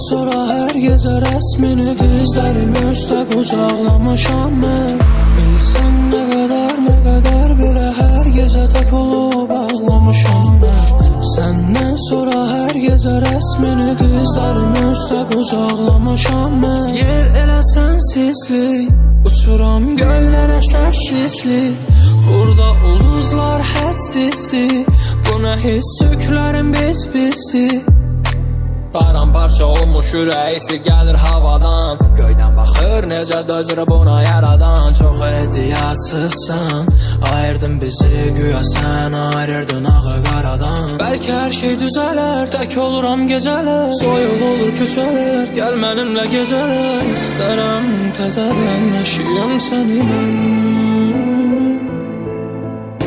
sonra hər gecə rəsmini dizlərim üstə qucaqlamışam mən. Bilsən nə qədər belə hər gecə tapılıb ağlamışam mən. Səndən sonra hər gecə rəsmini dizlərim üstə qucaqlamışam mən. Yer elə sənsizlik, uçuram göylərə səssizlik. Burada ulduzlar hədsizdir, bu nə his tüklərim biz-bizdir. Paramparça olmuş ürəyisi gəlir havadan, göydən baxır necə dözür buna yaradan. Çox ehtiyatsızsan, ayırdın bizi, güya sən ayırırdın ağı qaradan. Bəlkə hər şey düzələr, tək oluram gecələr, soyuq olur küçələr, gəl mənimlə gecələr. İstərəm təzədən yaşayım səni mən,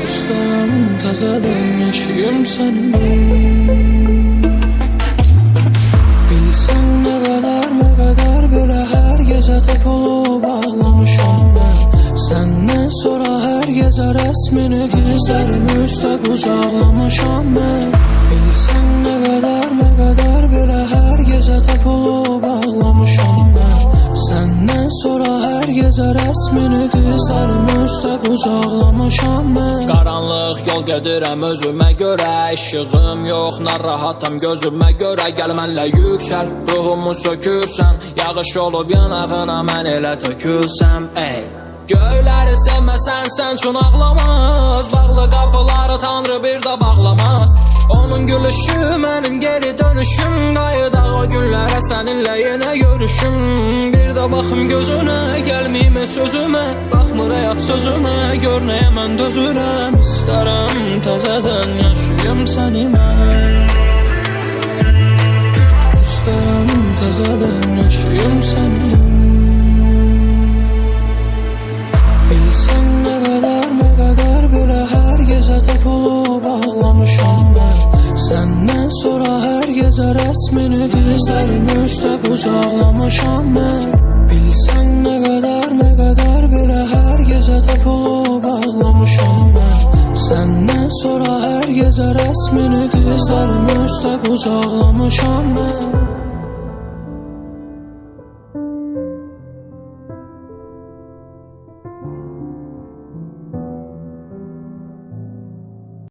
İstərəm təzədən yaşayım səni mən. Bilsən nə qədər belə hər gecə tapılıb ağlamışam mən. Səndən sonra hər gecə rəsmini dizlərim üstə qucaqlamışam mən. Bilsən nə qədər belə hər gecə tapılıb ağlamışam mən. Səndən sonra hər gecə rəsmini dizlərim üstə qucaqlamışam mən. Qaranlıq yol gedirəm özümə görə, işığım yox, narahatam gözümə görə. Gəl mənlə yüksəl, ruhumu sökürsən, yağış olub yanağına mən elə tökülsəm. Ey göyləri sevməsən sən üçün ağlamaz, bağlı qapıları Tanrı bir də bağlamaz. Onun gülüşü mənim geri dönüşüm, qayıdaq o günlərə səninlə yenə görüşüm. Bir də baxım gözünə, gəlməyim heç özümə, baxmır həyat sözümə, gör nəyə mən dözürəm. İstərəm təzədən yaşayım səni mən, İstərəm təzədən yaşayım səni mən. Bilsən nə qədər belə hər gecə tapılıb ağlamışam mən. Səndən sonra hər gecə rəsmini dizlərim üstə qucaqlamışam mən. Bilsən nə qədər belə hər gecə tapılıb ağlamışam mən. Səndən sonra hər gecə rəsmini dizlərim üstə qucaqlamışam mən.